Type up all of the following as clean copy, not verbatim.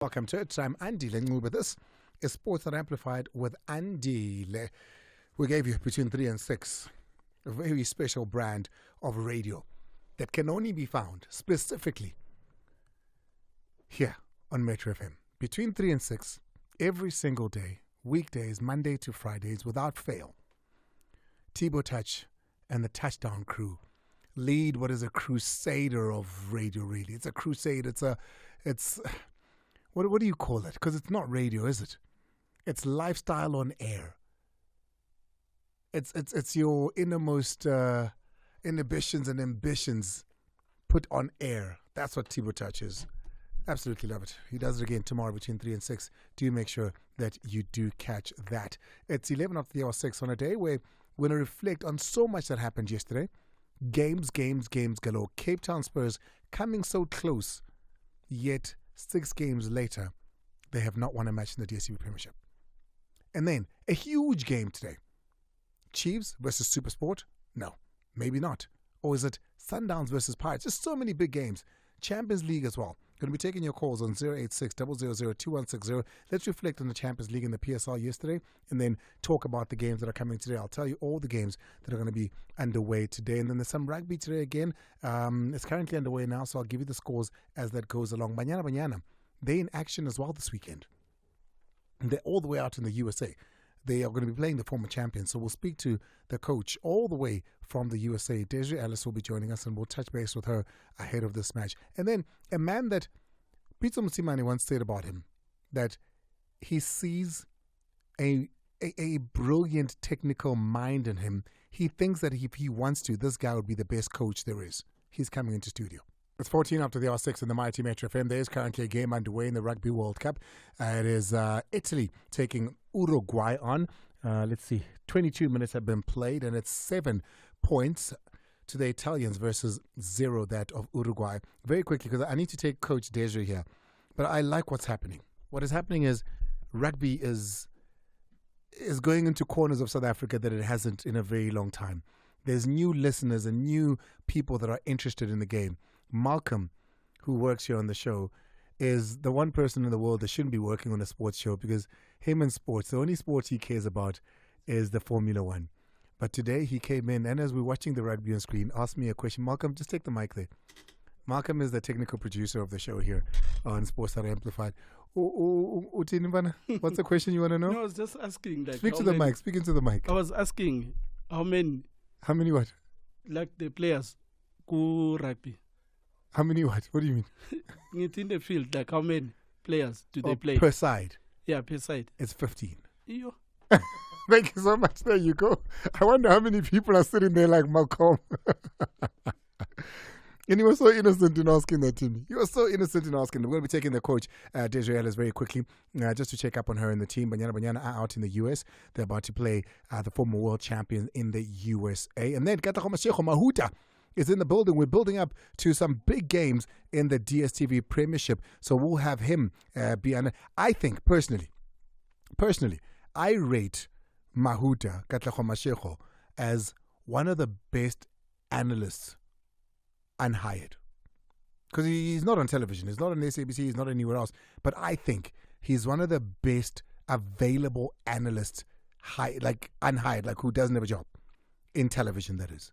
Welcome to it. I'm Andile Ncube. This is Sports that Amplified with Andile. We gave you between 3 and 6 a very special brand of radio that can only be found specifically here on Metro FM. Between 3 and 6, every single day, weekdays, Monday to Fridays, without fail. Thibaut Touch and the Touchdown crew lead what is a crusader of radio, really. It's a crusade. What do you call it? Because it's not radio, is it? It's lifestyle on air. It's your innermost inhibitions and ambitions put on air. That's what Thibaut Touch is. Absolutely love it. He does it again tomorrow between 3 and 6. Do make sure that you do catch that. It's 11 after the hour 6 on a day where we're going to reflect on so much that happened yesterday. Games galore. Cape Town Spurs coming so close, yet 6 games later, they have not won a match in the DStv Premiership. And then, a huge game today. Chiefs versus SuperSport? No, maybe not. Or is it Sundowns versus Pirates? Just so many big games. Champions League as well. Going to be taking your calls on 086 000 2160. Let's reflect on the Champions League and the PSL yesterday and then talk about the games that are coming today. I'll tell you all the games that are going to be underway today. And then there's some rugby today again. It's currently underway now, so I'll give you the scores as that goes along. Banyana, they're in action as well this weekend. They're all the way out in the USA. They are going to be playing the former champions. So we'll speak to the coach all the way from the USA. Desiree Ellis will be joining us and we'll touch base with her ahead of this match. And then a man that Pitso Mosimane once said about him, that he sees a brilliant technical mind in him. He thinks that if he wants to, this guy would be the best coach there is. He's coming into studio. It's 14 after the hour 6 in the mighty Metro FM. There is currently a game underway in the Rugby World Cup. It is Italy taking Uruguay on. Let's see, 22 minutes have been played and it's 7 points to the Italians versus 0 that of Uruguay. Very quickly, because I need to take Coach Desiree here. But I like what's happening. What is happening is rugby is going into corners of South Africa that it hasn't in a very long time. There's new listeners and new people that are interested in the game. Malcolm, who works here on the show, is the one person in the world that shouldn't be working on a sports show because him and sports, the only sports he cares about is the Formula One. But today he came in and as we're watching the rugby on screen, asked me a question. Malcolm, just take the mic there. Malcolm is the technical producer of the show here on Sports that Amplified. What's the question you want to know? No, I was just asking. Like, Speak into the mic. I was asking how many? How many what? Like the players go rugby. How many what? What do you mean? It's in the field. Like how many players do they play? Per side? Yeah, per side. It's 15. Yo. Thank you so much. There you go. I wonder how many people are sitting there like Malcolm. And he was so innocent in asking that to me. He was so innocent in asking. We're going to be taking the coach, Desiree Ellis, very quickly, just to check up on her and the team. Banyana are out in the US. They're about to play the former world champion in the USA. And then Katlego Mahoota is in the building. We're building up to some big games in the DStv Premiership. So we'll have him be on. I think, personally, I rate Mahoota, Katlego Mashego, as one of the best analysts unhired. Because he's not on television. He's not on SABC. He's not anywhere else. But I think he's one of the best available analysts, unhired, like who doesn't have a job in television, that is.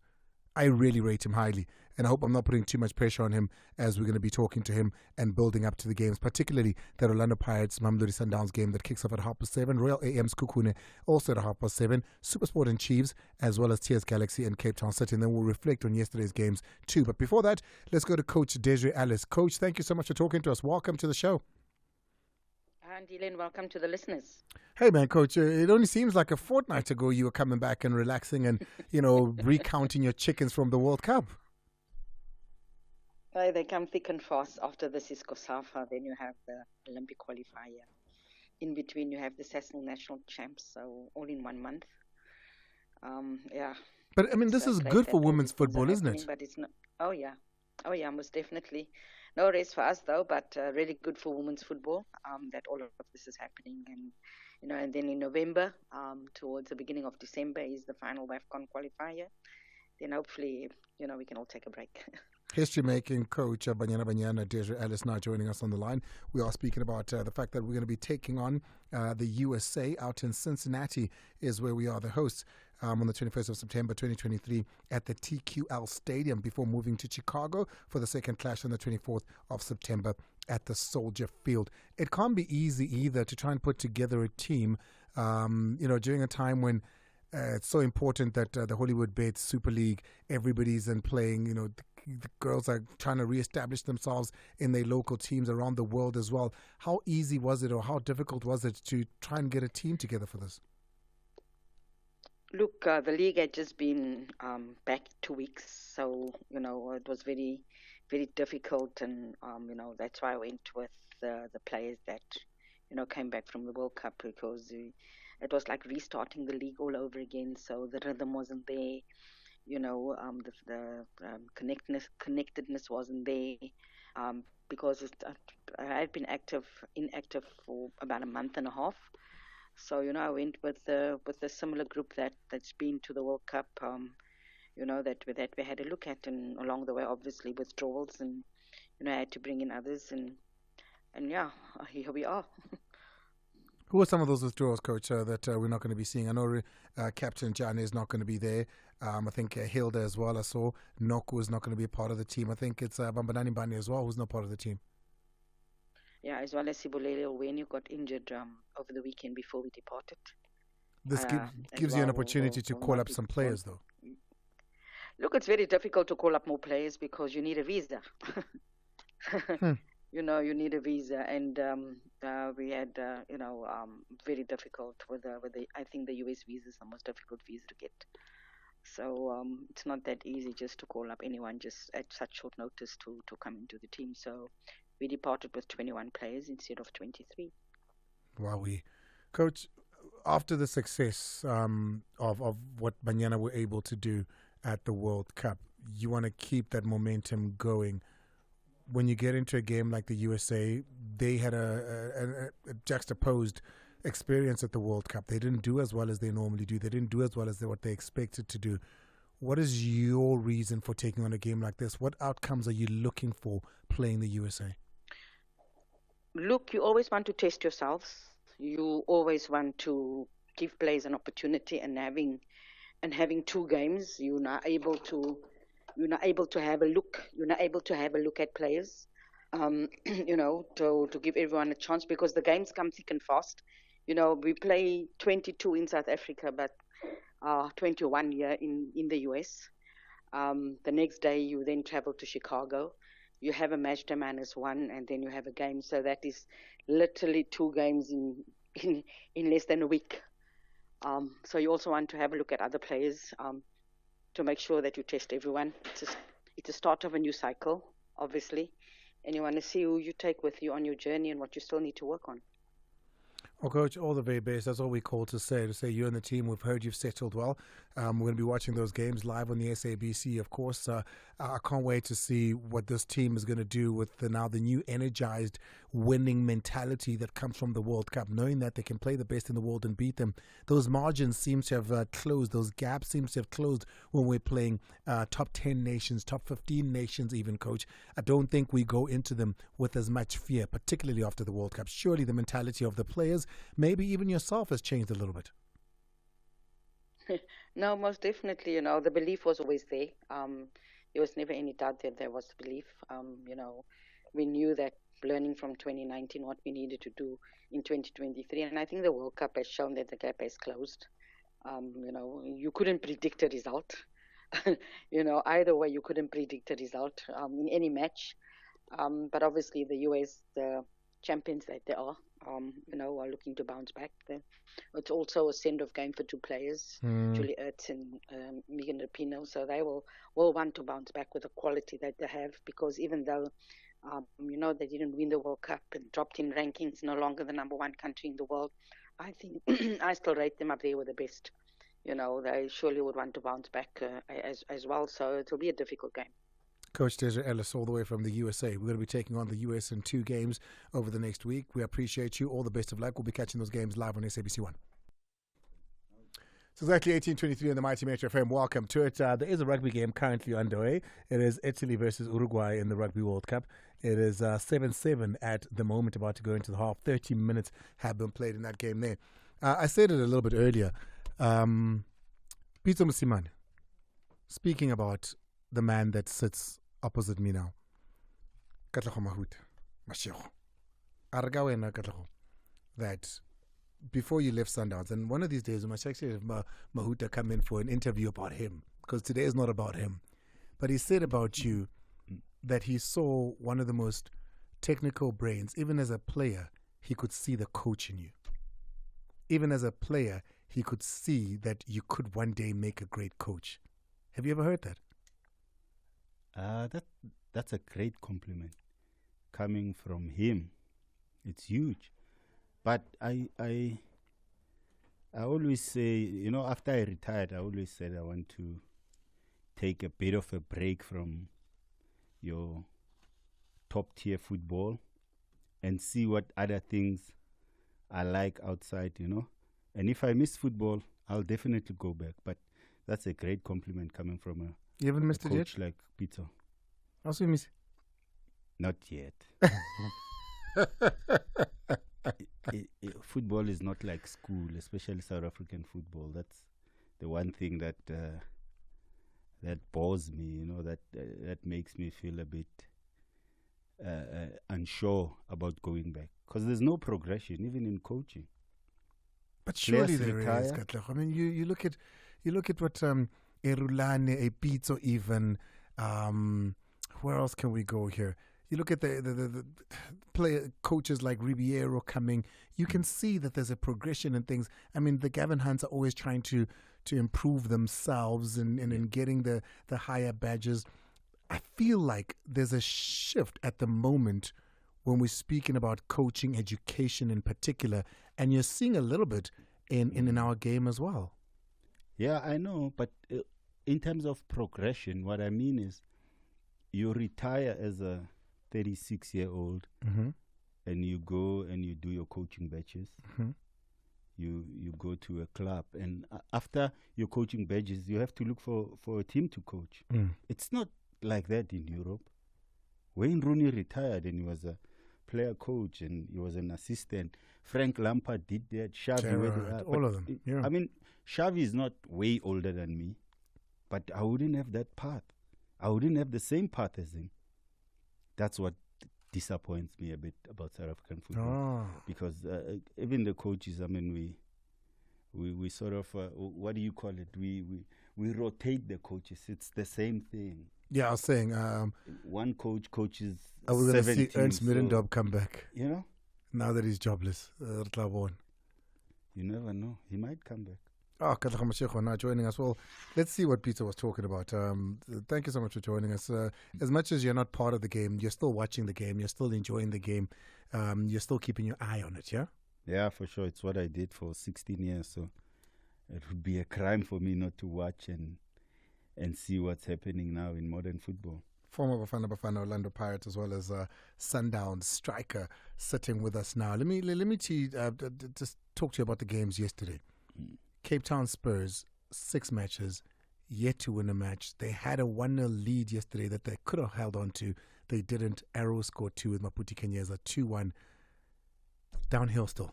I really rate him highly. And I hope I'm not putting too much pressure on him as we're going to be talking to him and building up to the games, particularly the Orlando Pirates Mamelodi Sundowns game that kicks off at 7:30. Royal AM's Kukune also at 7:30. SuperSport and Chiefs, as well as TS Galaxy and Cape Town City. And then we'll reflect on yesterday's games too. But before that, let's go to Coach Desiree Ellis. Coach, thank you so much for talking to us. Welcome to the show. Andile, and welcome to the listeners. Hey, man, Coach, it only seems like a fortnight ago you were coming back and relaxing and, recounting your chickens from the World Cup. They come thick and fast. After the Cisco Safa, then you have the Olympic qualifier. In between, you have the Sasnal National Champs, so all in 1 month. Yeah. But, this is good for women's football, isn't it? But it's not. Oh, yeah, most definitely. No race for us, though, but really good for women's football, that all of this is happening. And then in November, towards the beginning of December, is the final WAFCON qualifier. Then hopefully, we can all take a break. history-making coach Banyana Deja Ellis now joining us on the line. We are speaking about the fact that we're going to be taking on the USA out in Cincinnati is where we are the hosts on the 21st of September 2023 at the TQL Stadium before moving to Chicago for the second clash on the 24th of September at the Soldier Field. It can't be easy either to try and put together a team, during a time when it's so important that the Hollywood Bets Super League, everybody's in playing, the girls are trying to reestablish themselves in their local teams around the world as well. How easy was it or how difficult was it to try and get a team together for this? Look, the league had just been back 2 weeks, so, it was very, very difficult, and, that's why I went with the players that, came back from the World Cup, because it was like restarting the league all over again, so the rhythm wasn't there, the connectedness wasn't there, because I had been inactive for about a month and a half. So, I went with a similar group that's been to the World Cup, that we had a look at, and along the way, obviously, withdrawals, and, I had to bring in others, and yeah, here we are. Who are some of those withdrawals, Coach, that we're not going to be seeing? I know Captain Jane is not going to be there. I think Hilda as well, I saw. Noku is not going to be a part of the team. I think it's Bambanani Bani as well, who's not part of the team. Yeah, as well as Sibulele when you got injured over the weekend before we departed. This gives you an opportunity to call up some players, though. Look, it's very difficult to call up more players because you need a visa. You need a visa, and we had, very difficult with the. I think the US visa is the most difficult visa to get. So it's not that easy just to call up anyone just at such short notice to come into the team. So we departed with 21 players instead of 23. Wow, Coach, after the success of what Banyana were able to do at the World Cup, you want to keep that momentum going. When you get into a game like the USA, they had a juxtaposed experience at the World Cup. They didn't do as well as they normally do. They didn't do as well as what they expected to do. What is your reason for taking on a game like this? What outcomes are you looking for playing the USA? Look, you always want to test yourselves. You always want to give players an opportunity, and having 2 games, you're not able to have a look. You're not able to have a look at players, to give everyone a chance, because the games come thick and fast. We play 22 in South Africa, but 21 here in the US. The next day you then travel to Chicago. You have a match day -1, and then you have a game. So that is literally 2 games in less than a week. So you also want to have a look at other players to make sure that you test everyone. It's a start of a new cycle, obviously, and you want to see who you take with you on your journey and what you still need to work on. Well, Coach, all the very best. That's all we call to say you and the team, we've heard you've settled well. We're going to be watching those games live on the SABC, of course. I can't wait to see what this team is going to do with the new energized winning mentality that comes from the World Cup, knowing that they can play the best in the world and beat them. Those margins seem to have closed. Those gaps seem to have closed when we're playing top 10 nations, top 15 nations even, Coach. I don't think we go into them with as much fear, particularly after the World Cup. Surely the mentality of the players, maybe even yourself, has changed a little bit. No, most definitely. The belief was always there. There was never any doubt that there was belief. We knew that learning from 2019 what we needed to do in 2023, and I think the World Cup has shown that the gap has closed. You couldn't predict a result. Either way, you couldn't predict a result in any match. But obviously, the US, the champions that they are looking to bounce back. It's also a send-off game for 2 players, Julie Ertz and Megan Rapinoe. So they will want to bounce back with the quality that they have, because even though, they didn't win the World Cup and dropped in rankings, no longer the number 1 country in the world, I think I still rate them up there with the best. They surely would want to bounce back as well. So it'll be a difficult game. Coach Deja Ellis, all the way from the USA. We're going to be taking on the US in 2 games over the next week. We appreciate you. All the best of luck. We'll be catching those games live on SABC1. It's exactly 18:23 on the Mighty Metro FM. Welcome to it. There is a rugby game currently underway. It is Italy versus Uruguay in the Rugby World Cup. It is 7-7 at the moment, about to go into the half. 30 minutes have been played in that game there. I said it a little bit earlier. Peter Musimane, speaking about the man that sits opposite me now, Katlego Mahoota, Mashego. Aragawena Katlego, that before you left Sundowns, and one of these days we must actually have Mahoota come in for an interview about him, because today is not about him. But he said about you that he saw one of the most technical brains. Even as a player, he could see the coach in you. Even as a player, he could see that you could one day make a great coach. Have you ever heard that? That's a great compliment coming from him. It's huge. But I always say, after I retired, I always said I want to take a bit of a break from your top tier football and see what other things I like outside, And if I miss football, I'll definitely go back. But that's a great compliment coming from You haven't missed a it yet? coach like Peter. Also you miss Not yet. Football is not like school, especially South African football. That's the one thing that bores me, that makes me feel a bit unsure about going back, because there's no progression even in coaching. But surely Players there retire. is, Katlego. I mean, you look at what Erulane, e.t.c, even where else can we go here? You look at the player coaches like Ribeiro coming. You can see that there's a progression in things. I mean, the Gavin Hunts are always trying to improve themselves and in getting the higher badges. I feel like there's a shift at the moment when we're speaking about coaching, education in particular, and you're seeing a little bit in our game as well. Yeah, I know, but in terms of progression, what I mean is you retire as a 36-year-old and you go and you do your coaching batches. You go to a club, and after your coaching badges, you have to look for a team to coach. It's not like that in Europe. Wayne Rooney retired and he was a player coach and he was an assistant. Frank Lampard did that. Xavi, Gerrard, all of them. Yeah. I mean, Xavi is not way older than me, but I wouldn't have that path. I wouldn't have the same path as him. That's what disappoints me a bit about South African football. Because even the coaches, I mean, we sort of, what do you call it? We rotate the coaches. It's the same thing. Yeah, I was saying. One coach coaches. Are we going to 7 see teams, Ernst Middendorp come back? Now that he's jobless. You never know. He might come back. Katlego Mashego now joining us. Well, let's see what Peter was talking about. Thank you so much for joining us. As much as you're not part of the game, you're still watching the game. You're still enjoying the game. You're still keeping your eye on it, yeah? Yeah, for sure. It's what I did for 16 years. So it would be a crime for me not to watch and see what's happening now in modern football. Former Bafana Orlando Pirates as well as Sundowns striker sitting with us now. Let me just talk to you about the games yesterday. Cape Town Spurs, 6 matches, yet to win a match. They had a 1-0 lead yesterday that they could have held on to. They didn't. Arrow scored 2 with Maputi Kenyeza, 2-1. Downhill still.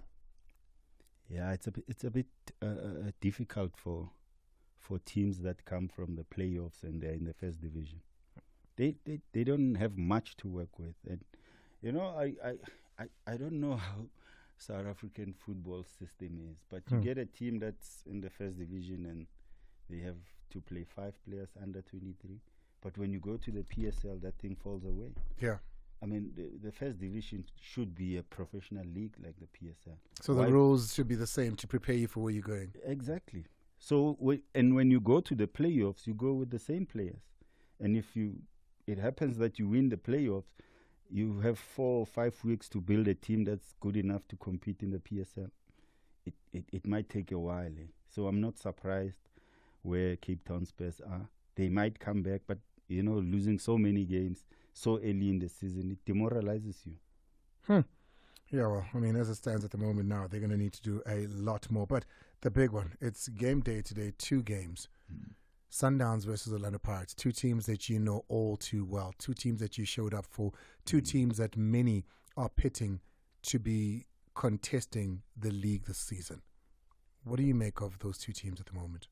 Yeah, it's a bit difficult for teams that come from the playoffs and they're in the first division. They don't have much to work with, and I don't know how South African football system is, but you get a team that's in the first division and they have to play 5 players under 23, but when you go to the PSL, that thing falls away. Yeah. I mean, the first division should be a professional league like the PSL. So the rules should be the same to prepare you for where you're going. Exactly. So when you go to the playoffs, you go with the same players, and if it happens that you win the playoffs, you have 4 or 5 weeks to build a team that's good enough to compete in the PSL. It might take a while. So I'm not surprised where Cape Town Spurs are. They might come back, but losing so many games so early in the season, it demoralizes you. Yeah, well, I mean, as it stands at the moment now, they're going to need to do a lot more. But the big one, it's game day today, 2 games. Sundowns versus Orlando Pirates, 2 teams that you know all too well, 2 teams that you showed up for, 2 teams that many are pitting to be contesting the league this season. What do you make of those 2 teams at the moment?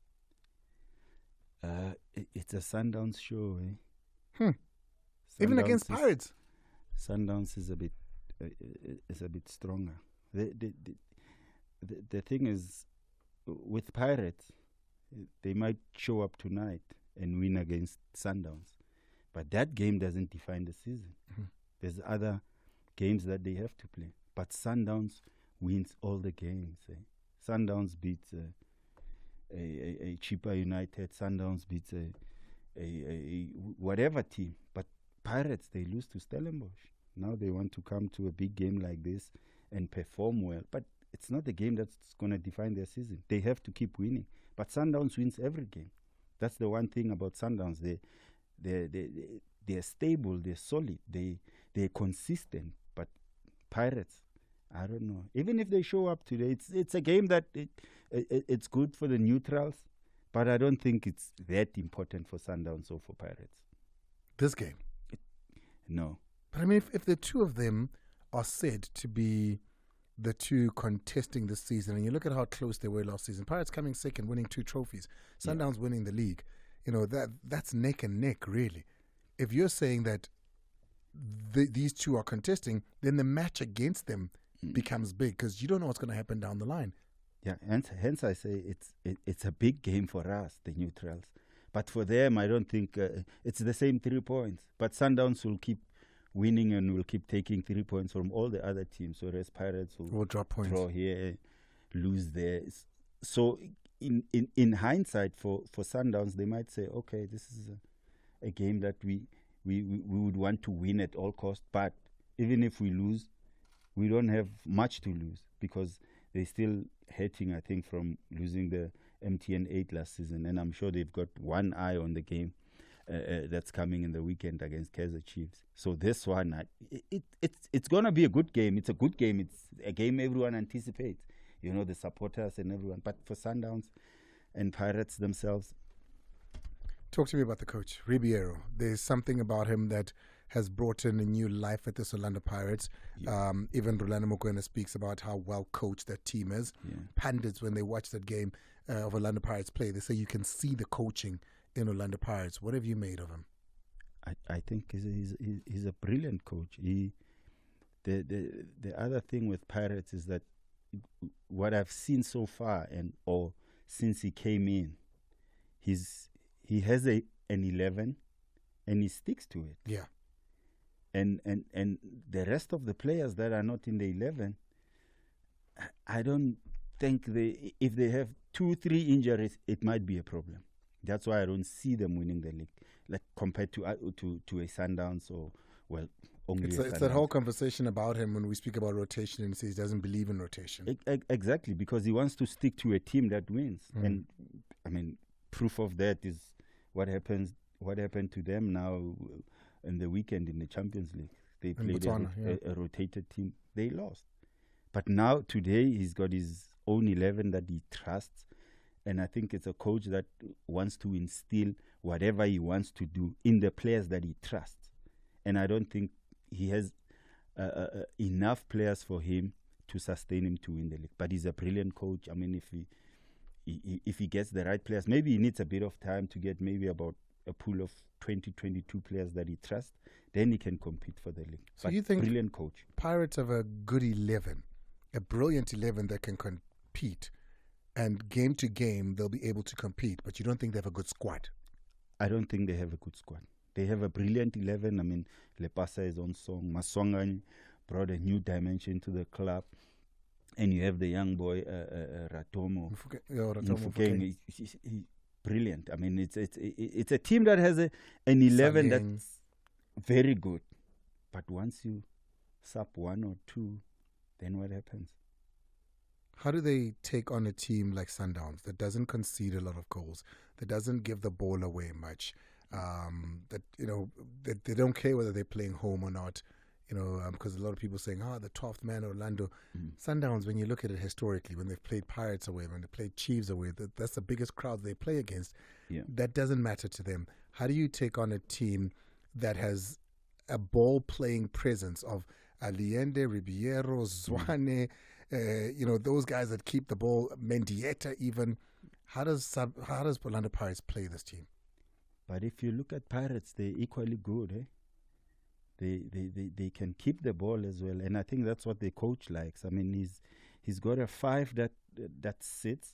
It's a Sundowns show, eh? Even against Pirates? Sundowns is a bit stronger. The thing is, with Pirates, they might show up tonight and win against Sundowns, but that game doesn't define the season. There's other games that they have to play, but Sundowns wins all the games. Sundowns beats a cheaper United. Sundowns beats a whatever team, but Pirates, they lose to Stellenbosch. Now they want to come to a big game like this and perform well, but it's not the game that's going to define their season. They have to keep winning. But Sundowns wins every game. That's the one thing about Sundowns. They're stable, they're solid, they're consistent. But Pirates, I don't know. Even if they show up today, it's a game that it's good for the neutrals, but I don't think it's that important for Sundowns or for Pirates. This game? No. But I mean, if the 2 of them are said to be the 2 contesting this season, and you look at how close they were last season, Pirates coming second, winning 2 trophies, Sundowns winning the league, that's neck and neck, really. If you're saying that these 2 are contesting, then the match against them becomes big, because you don't know what's going to happen down the line. Yeah, hence I say it's a big game for us, the neutrals. But for them, I don't think it's the same 3 points. But Sundowns will keep winning and will keep taking 3 points from all the other teams, whereas Pirates will drop points, draw here, lose there. So in hindsight, for Sundowns, they might say, okay, this is a game that we would want to win at all costs. But even if we lose, we don't have much to lose, because they're still hurting, I think, from losing the MTN 8 last season. And I'm sure they've got one eye on the game that's coming in the weekend against Kaizer Chiefs. So this one, it's going to be a good game. It's a good game. It's a game everyone anticipates, the supporters and everyone. But for Sundowns and Pirates themselves. Talk to me about the coach, Ribeiro. There's something about him that has brought in a new life at this Orlando Pirates. Yeah. Even Rolando Mokoena speaks about how well coached that team is. Yeah. Pundits, when they watch that game of Orlando Pirates play, they say you can see the coaching in Orlando Pirates. What have you made of him? I think he's a brilliant coach. The other thing with Pirates is that what I've seen so far or since he came in, he has an 11 and he sticks to it. Yeah. And the rest of the players that are not in the 11, I don't think if they have 2-3 injuries, it might be a problem. That's why I don't see them winning the league, like compared to a Sundowns or only. It's that whole conversation about him when we speak about rotation, and he says he doesn't believe in rotation. Exactly, because he wants to stick to a team that wins. And I mean, proof of that is what happened to them now in the weekend in the Champions League. They played a rotated team. They lost. But now, today, he's got his own 11 that he trusts. And I think it's a coach that wants to instill whatever he wants to do in the players that he trusts. And I don't think he has enough players for him to sustain him to win the league. But he's a brilliant coach. I mean, if he gets the right players, maybe he needs a bit of time to get maybe about a pool of 22 players that he trusts, then he can compete for the league. So you think brilliant coach. Pirates have a good 11, a brilliant 11 that can compete, and game to game they'll be able to compete, but you don't think they have a good squad? I don't think they have a good squad. They have a brilliant 11. I mean, Lepasa is on song. Masonga brought a new dimension to the club. And you have the young boy, Ratomo. Mufukeng. He's brilliant. I mean, it's a team that has an 11 that's very good. But once you sub 1 or 2, then what happens? How do they take on a team like Sundowns that doesn't concede a lot of goals, that doesn't give the ball away much, that they don't care whether they're playing home or not? because a lot of people saying, the 12th man, Orlando. Sundowns, when you look at it historically, when they've played Pirates away, when they played Chiefs away, that's the biggest crowd they play against. Yeah. That doesn't matter to them. How do you take on a team that has a ball-playing presence of Allende, Ribeiro, Zwane, those guys that keep the ball, Mendieta even? How does Orlando Pirates play this team? But if you look at Pirates, they're equally good, eh? They can keep the ball as well, and I think that's what the coach likes. I mean, he's got a 5 that sits,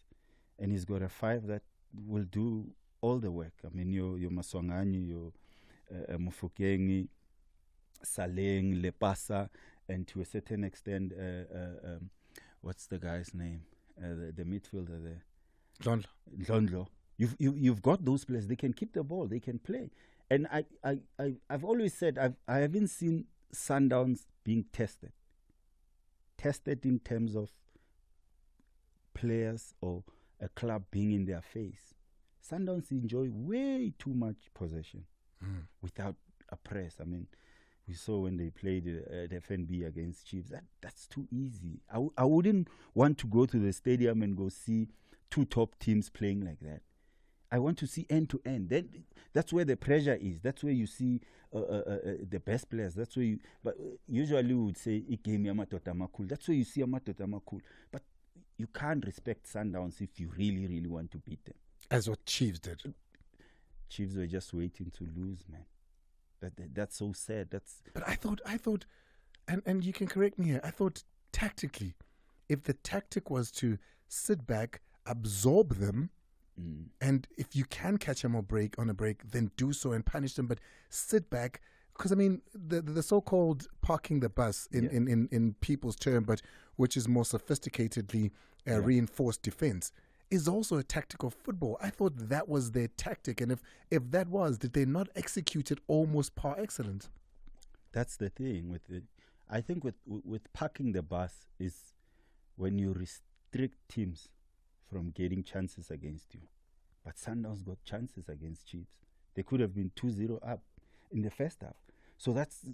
and he's got a 5 that will do all the work. I mean, your Maswanganyi, your Mufokeng, Saleng, Lepasa, and to a certain extent, what's the guy's name? The midfielder there, Ndlondlo. You've got those players. They can keep the ball. They can play. And I've always said I haven't seen Sundowns being tested. Tested in terms of players or a club being in their face. Sundowns enjoy way too much possession without a press. I mean, we saw when they played at FNB against Chiefs. That's too easy. I wouldn't want to go to the stadium and go see 2 top teams playing like that. I want to see end to end. Then that's where the pressure is. That's where you see the best players. That's where you. But usually we would say Ikemi Amatota Makul. That's where you see Amatota Makul. But you can't respect Sundowns if you really, really want to beat them. As what Chiefs did. Chiefs were just waiting to lose, man. That's so sad. But I thought, and you can correct me here. I thought tactically, if the tactic was to sit back, absorb them. And if you can catch them on a break, then do so and punish them. But sit back, because I mean the so-called parking the bus in people's term, but which is more sophisticatedly reinforced defense, is also a tactical football. I thought that was their tactic, and if that was, did they not execute it almost par excellence? That's the thing with it. I think with parking the bus is when you restrict teams from getting chances against you. But Sundowns got chances against Chiefs. They could have been 2-0 up in the first half. So that's,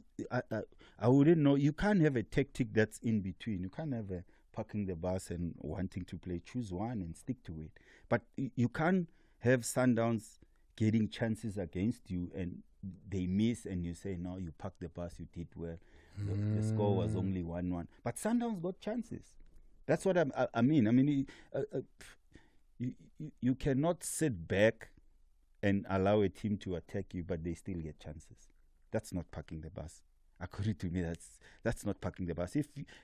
I wouldn't know. You can't have a tactic that's in between. You can't have a parking the bus and wanting to play. Choose one and stick to it. But you can't have Sundowns getting chances against you and they miss and you say, no, you parked the bus, you did well. The score was only 1-1. But Sundowns got chances. That's what I mean. I mean, you cannot sit back and allow a team to attack you, but they still get chances. That's not parking the bus. According to me, that's not parking the bus.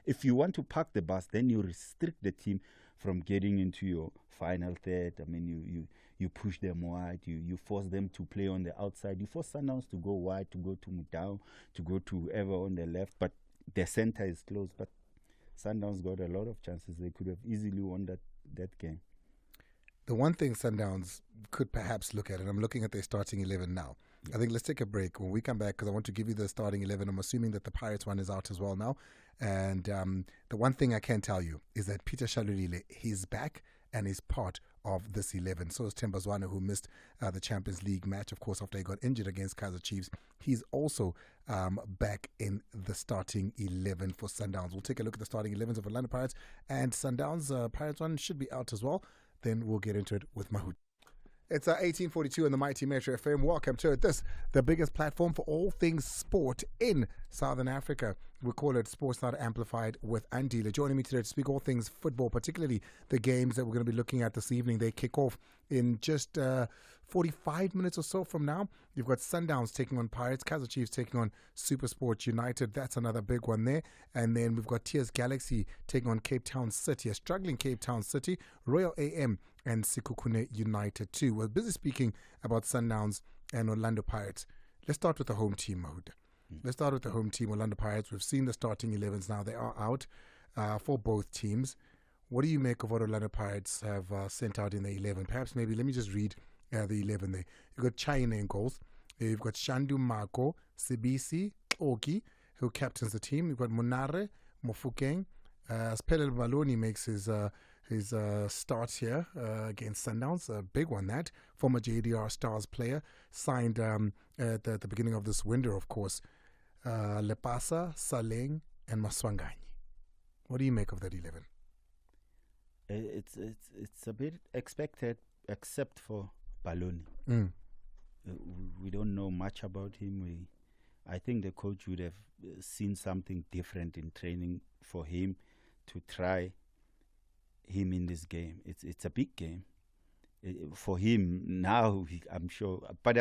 If you want to park the bus, then you restrict the team from getting into your final third. I mean, you push them wide. You force them to play on the outside. You force Sundowns to go wide, to go to Mudau, to go to whoever on the left. But the center is closed. But Sundowns got a lot of chances. They could have easily won that game. The one thing Sundowns could perhaps look at, and I'm looking at their starting 11 now. I think let's take a break. When we come back, because I want to give you the starting 11, I'm assuming that the Pirates one is out as well now. And the one thing I can tell you is that Peter Shalulile, he's back and is part of this 11. So is Themba Zwane, who missed the Champions League match, of course, after he got injured against Kaizer Chiefs. He's also back in the starting 11 for Sundowns. We'll take a look at the starting 11s of Orlando Pirates and Sundowns. Pirates one should be out as well. Then we'll get into it with Mahoota. It's 1842 on the Mighty Metro FM. Welcome to it. This, the biggest platform for all things sport in Southern Africa. We call it Sports Night Amplified with Andile. Joining me today to speak all things football, particularly the games that we're going to be looking at this evening. They kick off in just 45 minutes or so from now. You've got Sundowns taking on Pirates, Kaizer Chiefs taking on SuperSport United. That's another big one there. And then we've got Tears Galaxy taking on Cape Town City, a struggling Cape Town City, Royal AM and Sekhukhune United too. We're busy speaking about Sundowns and Orlando Pirates. Let's start with the home team, Mahoota. Let's start with the home team, Orlando Pirates. We've seen the starting 11s now. They are out for both teams. What do you make of what Orlando Pirates have sent out in the 11? Perhaps maybe let me just read the 11 there. You've got China in goals. You've got Shandu Mako, Sibisi, Oki, who captains the team. You've got Monare, Mofokeng. Spelele Baloni makes his start here against Sundowns, a big one that. Former JDR Stars player, signed at the beginning of this window, of course. Lepasa, Saleng, and Maswanganyi. What do you make of that 11? It's a bit expected, except for Baloni. We don't know much about him. I think the coach would have seen something different in training for him to try him in this game. It's a big game for him now. I'm sure, but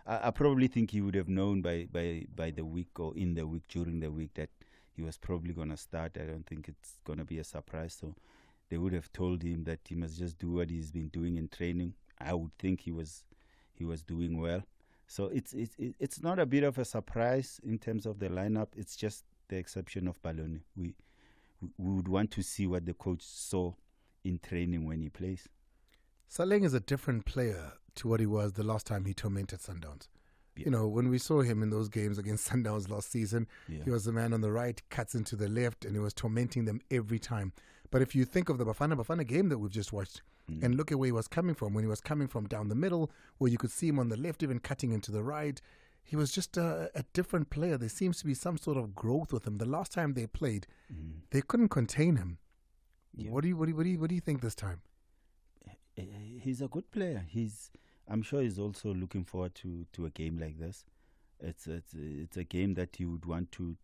I probably think he would have known by the week or in the week, during the week, that he was probably going to start. I don't think it's going to be a surprise. So they would have told him that he must just do what he's been doing in training. I would think he was doing well. So it's not a bit of a surprise in terms of the lineup. It's just the exception of Baloni. We would want to see what the coach saw in training when he plays. Saleng is a different player to what he was the last time he tormented Sundowns. Yeah. You know, when we saw him in those games against Sundowns last season, he was the man on the right, cuts into the left, and he was tormenting them every time. But if you think of the Bafana game that we've just watched, and look at where he was coming from, when he was coming from down the middle, where you could see him on the left, even cutting into the right, he was just a different player. There seems to be some sort of growth with him. The last time they played, they couldn't contain him. Yeah. What do you think this time? He's a good player. I'm sure he's also looking forward to a game like this. It's a game that he would want to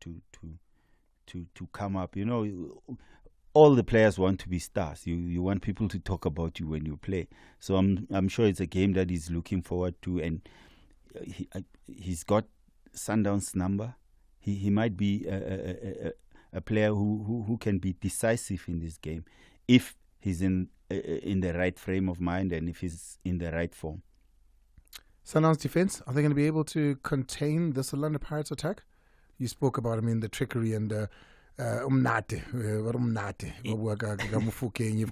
come up. You know, all the players want to be stars. You want people to talk about you when you play. So I'm sure it's a game that he's looking forward to, and he's got Sundowns' number. He might be a player who can be decisive in this game if he's in the right frame of mind and if he's in the right form. Sundowns defense, are they going to be able to contain this Orlando Pirates attack? You spoke about, the trickery and umnate. You've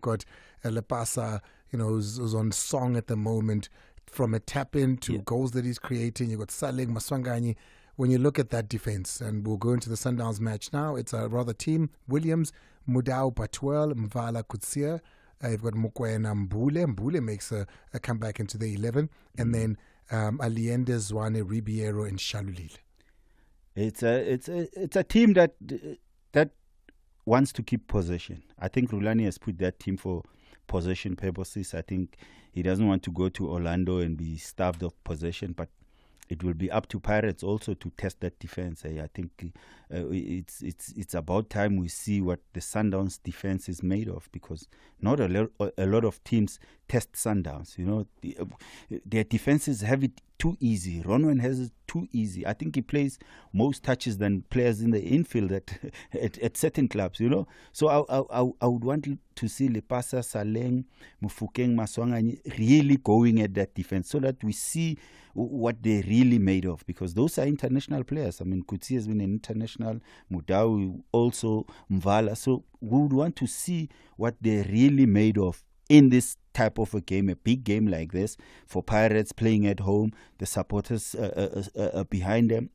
got Lepasa, who's on song at the moment, from a tap-in to goals that he's creating. You've got Saleng, Maswanganyi. When you look at that defense, and we'll go into the Sundowns match now, it's a rather team. Williams, Mudau, Batuel, Mvala, Kutsia. You've got Mokoena, Mbule. Mbule makes a comeback into the 11. And then Aliende, Zwane, Ribeiro, and Shalulile. It's a team that wants to keep possession. I think Rulani has put that team for possession purposes. I think he doesn't want to go to Orlando and be starved of possession, but it will be up to Pirates also to test that defense. I think it's about time we see what the Sundowns defense is made of, because not a lot of teams test Sundowns. Their defenses have it too easy. Ronwen has it too easy. I think he plays most touches than players in the infield at certain clubs. So I would want to see Lepasa, Saleng, Mufukeng, Maswanganyi really going at that defense, so that we see what they're really made of, because those are international players. Kutsi has been an international, Mudau also, Mvala. So we would want to see what they're really made of in this type of a game, a big game like this, for Pirates playing at home, the supporters behind them.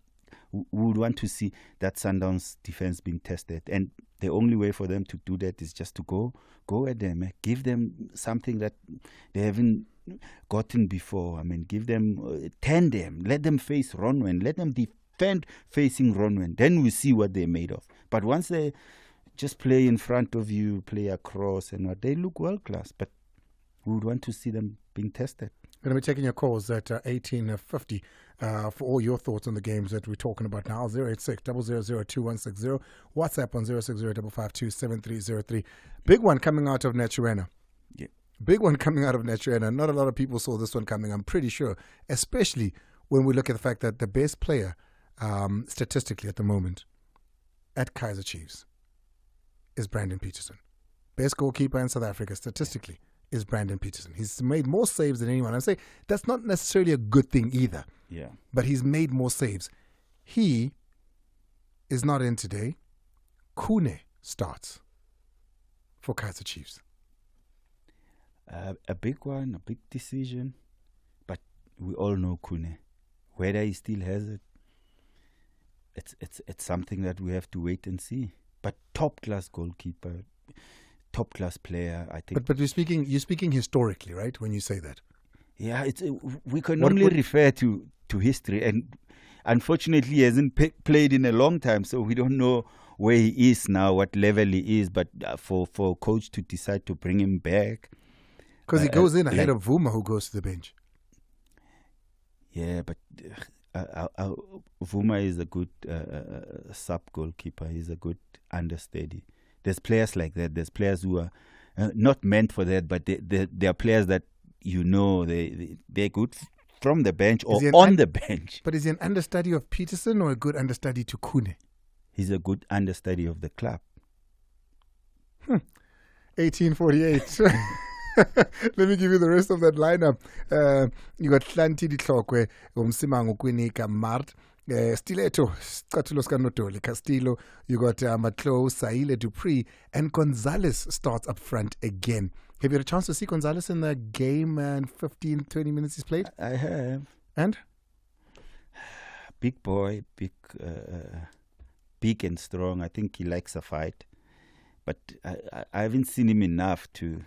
We would want to see that Sundowns defense being tested, and the only way for them to do that is just to go at them, give them something that they haven't gotten before. Give them, turn them, let them face Ronwen, let them defend facing Ronwen. Then we see what they're made of. But once they just play in front of you, play across, and what, they look world class. But we would want to see them being tested. We're going to be taking your calls at 1850 for all your thoughts on the games that we're talking about now. 086-000-2160. WhatsApp on 060-552-7303. Big one coming out of Naturena. Yeah. Big one coming out of Naturena. Not a lot of people saw this one coming, I'm pretty sure. Especially when we look at the fact that the best player, statistically at the moment, at Kaizer Chiefs, is Brandon Peterson. Best goalkeeper in South Africa, statistically, is Brandon Peterson. He's made more saves than anyone. I say that's not necessarily a good thing either. Yeah. But he's made more saves. He is not in today. Kune starts for Kaizer Chiefs. A big one, a big decision. But we all know Kune. Whether he still has it, it's something that we have to wait and see. But top class goalkeeper, top class player, I think. But you're speaking historically, right? When you say that. Yeah, we can only refer to history, and unfortunately, he hasn't played in a long time, so we don't know where he is now, what level he is. But for coach to decide to bring him back, because he goes in ahead of Vuma, who goes to the bench. Yeah, but Vuma is a good sub goalkeeper. He's a good understudy. There's players like that. There's players who are not meant for that, but they are players that they're good from the bench or on the bench. But is he an understudy of Peterson or a good understudy to Kune? He's a good understudy of the club. 1848. Let me give you the rest of that lineup. You got Hlanti Ditlokwe, Umsimango Kwinika Mart, Stiletto, Scatulos Canotoli, Castillo. You got Matlo, Saile Dupree, and Gonzalez starts up front again. Have you had a chance to see Gonzalez in the game and 15, 20 minutes he's played? I have. And? Big boy, big and strong. I think he likes a fight. But I haven't seen him enough to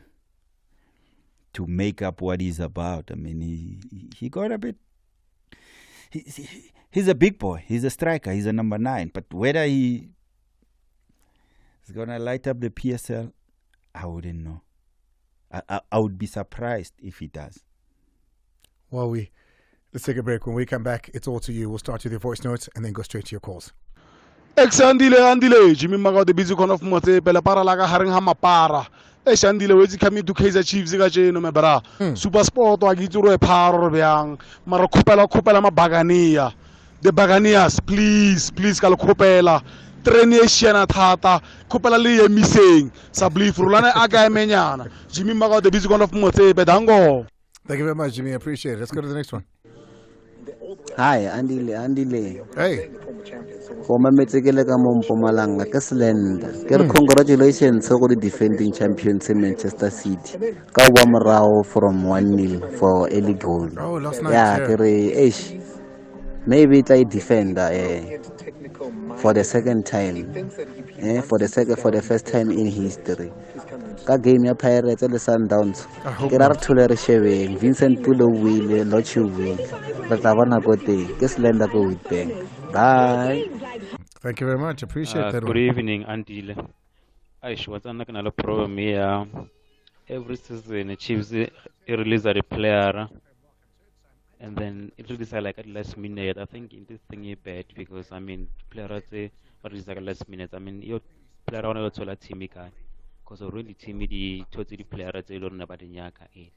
make up what he's about. I mean, he got a bit... He's a big boy. He's a striker. He's a number 9. But whether he's going to light up the PSL, I wouldn't know. I would be surprised if he does. Well, let's take a break. When we come back, it's all to you. We'll start with your voice notes and then go straight to your calls. Andile, Jimmy Maga the busy con of Mote, Pelapara Laga Haring Hamapara. Andile was coming to Kaizer Chiefs no mebra. Super Sport or Gituro Paro Biang, Marocopela Copela Bagania. The Baganias, please, Calcopela. Trenation Tata, Copela Lee missing. Sabli Frulana Aga Menyana. Jimmy Maga the busy con of Mote, Bedango. Thank you very much, Jimmy. I appreciate it. Let's go to the next one. Hi, Andile. Hey. Congratulations to the defending champions in Manchester City. Kawamrao from 1-0 for early goal. Oh, last night. Maybe it's a defender for the second time. For the first time in history. Ka game ya Pirates and the Sundowns. Vincent Pulo will not you will. But I wanna go there. Guess Lenda go with Bank. Bye. Thank you very much. Appreciate that. Good evening, Andile. Aish, what's another problem here? Every season, the Chiefs release a player, and then it releases like at last minute. I think in this thing is bad because players say release at last minute. Your player on a team because already team the totally players they don't know about the nyaka.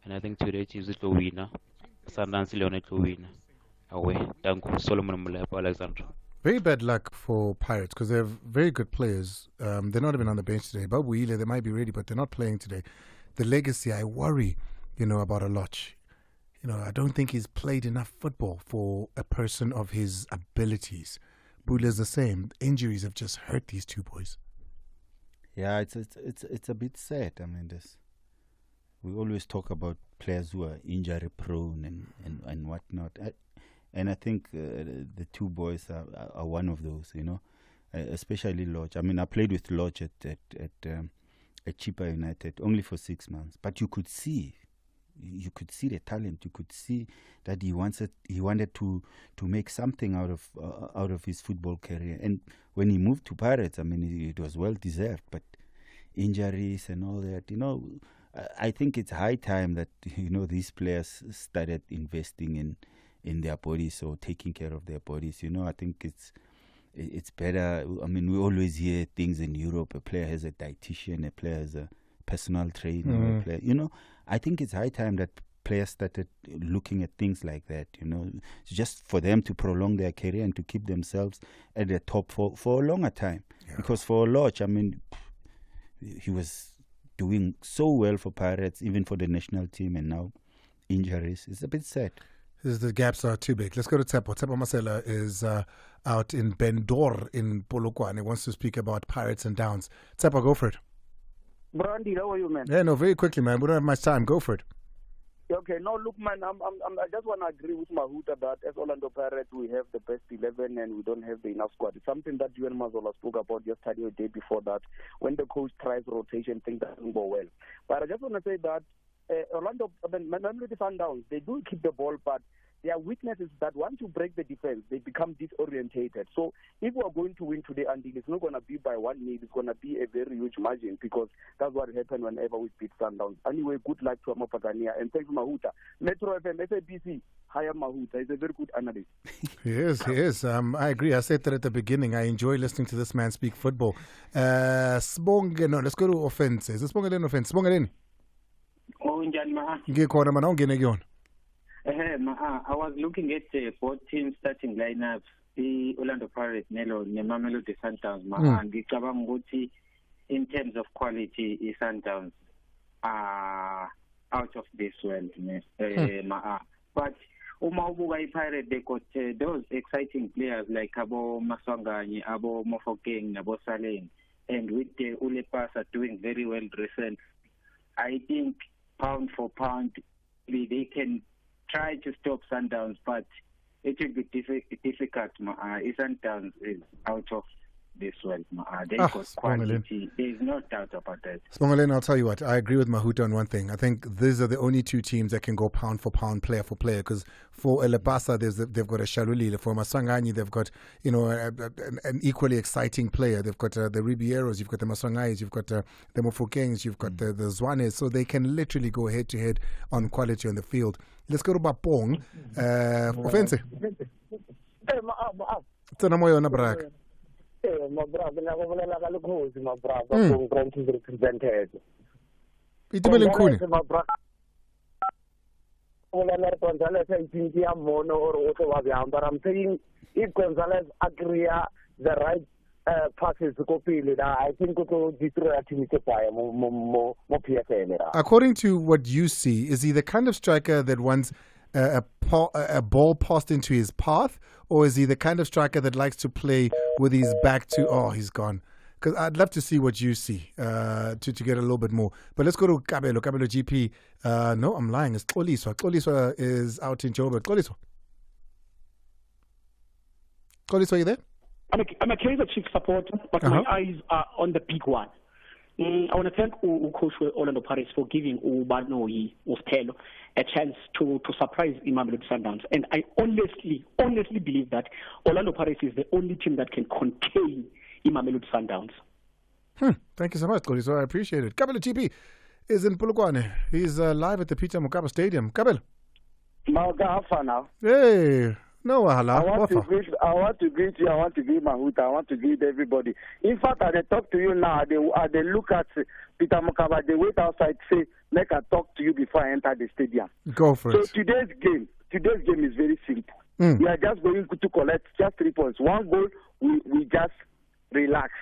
And I think today Chiefs is the winner. Sundowns Leon to win. Away. Thank you, Solomon Mulepo Alexandra. Very bad luck for Pirates because they have very good players. They're not even on the bench today. Babu Ile, they might be ready, but they're not playing today. The legacy, I worry, about Aloch. I don't think he's played enough football for a person of his abilities. Bula's the same. Injuries have just hurt these two boys. Yeah, it's a bit sad. We always talk about players who are injury prone and whatnot. And I think the two boys are one of those, especially Lodge. I played with Lodge at Chippa United only for 6 months, but you could see the talent. You could see that he wanted to make something out of his football career. And when he moved to Pirates, it was well deserved. But injuries and all that, I think it's high time that these players started investing in their bodies or taking care of their bodies. I think it's better. We always hear things in Europe. A player has a dietitian, a player has a personal trainer. A player, I think it's high time that players started looking at things like that. Just for them to prolong their career and to keep themselves at the top for a longer time. Yeah. Because for Lodge, he was doing so well for Pirates, even for the national team, and now injuries. It's a bit sad. The gaps are too big. Let's go to Tsepo. Tsepo Masela is out in Bendor in Polokwane. He wants to speak about Pirates and Downs. Tsepo, go for it. Brandy, how are you, man? Yeah, no, very quickly, man. We don't have much time. Go for it. Okay, no, look, man, I just want to agree with Mahoota that as Orlando Pirates, we have the best 11 and we don't have the enough squad. It's something that you and Mazola spoke about yesterday or the day before that. When the coach tries rotation, things doesn't go well. But I just want to say that Orlando, Mamelodi Sundowns, they do keep the ball, but their weakness is that once you break the defense, they become disorientated. So if we are going to win today, Andile, it's not going to be by 1-0. It's going to be a very huge margin because that's what happened whenever we beat Sundowns. Anyway, good luck to Amapagania. And thanks, Mahoota. Metro FM, SABC, hire Mahoota. He's a very good analyst. He is. I agree. I said that at the beginning. I enjoy listening to this man speak football. Let's go to offenses. Let's go to offense. I was looking at both teams starting lineups, the Orlando Pirates, Nelo, Mamelodi Sundowns. In terms of quality, Sundowns are out of this world. But Umabuga Pirates, they got those exciting players like Abo Maswangani, Abo Mofokeng, Abo Saleng, and with the Ulepasa doing very well recently. I think pound for pound, they can try to stop Sundowns, but it will be difficult. Sundowns is out of this world. They got quality. There is no doubt about that. Spongolene, I'll tell you what, I agree with Mahoota on one thing. I think these are the only two teams that can go pound for pound, player for player, because for Elepasa, they've got a Shalulile. For Maswangani, they've got, an equally exciting player. They've got the Ribieros, you've got the Maswangais, you've got the Mofokengs, you've got the Zwanes, so they can literally go head to head on quality on the field. Let's go to Bapong. Offense. It's an amoyo na brag. My brother, my brother, represented. Itumele Nkuni. But I'm saying if Gonzalez agree the right passes to go, I think it will destroy a team. According to what you see, is he the kind of striker that wants a ball passed into his path, or is he the kind of striker that likes to play with his back to, he's gone? Because I'd love to see what you see to get a little bit more. But let's go to Kabelo GP. No, I'm lying. It's Xoliswa. Xoliswa is out in Joburg. Xoliswa, are you there? I'm a Kaizer Chiefs supporter, but my eyes are on the big one. I want to thank Coach Orlando Pirates for giving Ubanoyi Ustelo a chance to surprise Mamelodi Sundowns. And I honestly believe that Orlando Pirates is the only team that can contain Mamelodi Sundowns. Thank you so much, Cody. So I appreciate it. Kabelo GP is in Polokwane. He's live at the Peter Mokaba Stadium. Kabelo. Hey. No, I want to greet you. I want to greet Mahoota. I want to greet everybody. In fact, as I talk to you now, they look at Peter Mokaba. They wait outside, say, "Make I talk to you before I enter the stadium." Go for it. So today's game is very simple. We are just going to collect just 3 points. One goal, we just relax.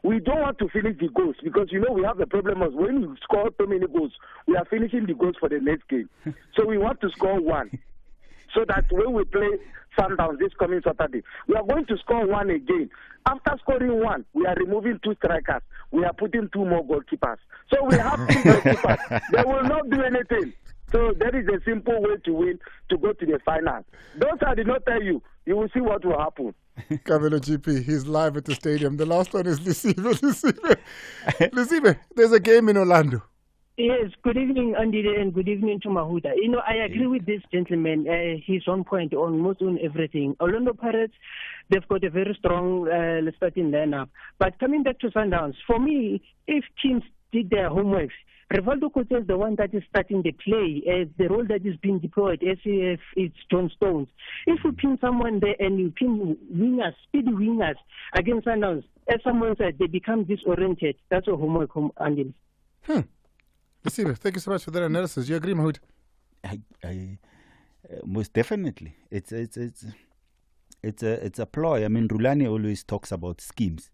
We don't want to finish the goals because, we have the problem of when we score so many goals, we are finishing the goals for the next game. So we want to score one. So that when we play Sundowns this coming Saturday, we are going to score one again. After scoring one, we are removing 2 strikers. We are putting 2 more goalkeepers. So we have 2 goalkeepers. They will not do anything. So that is a simple way to win, to go to the final. Those I did not tell you. You will see what will happen. Kabelo GP, he's live at the stadium. The last one is Lisibe. Lisibe, there's a game in Orlando. Yes, good evening, Andile, and good evening to Mahoota. I agree with this gentleman. He's on point on everything. Orlando Pirates, they've got a very strong starting lineup. But coming back to Sundowns, for me, if teams did their homework, Rivaldo Cote is the one that is starting the play, the role that is being deployed, as if it's John Stones. If you pin someone there and you pin wingers, speedy wingers against Sundowns, as someone said, they become disoriented. That's a homework, Andile. Thank you so much for that analysis. You agree, Mahoota? I most definitely. It's a ploy. I mean, Rulani always talks about schemes,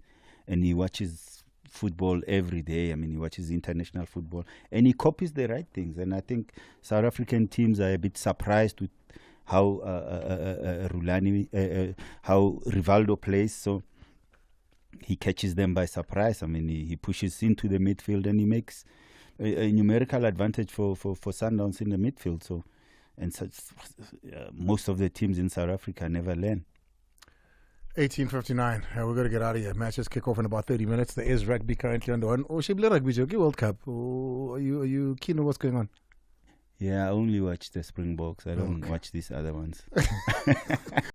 and he watches football every day. I mean, he watches international football, and he copies the right things. And I think South African teams are a bit surprised with how how Rivaldo plays. So he catches them by surprise. I mean, he pushes into the midfield and he makes a numerical advantage for Sundowns in the midfield. So, and most of the teams in South Africa never learn. 18:59. We're going to get out of here. Matches kick off in about 30 minutes. There is rugby currently on the one. Shibli Rugby Jockey World Cup. Are you keen on what's going on? Yeah, I only watch the Springboks. I don't watch these other ones.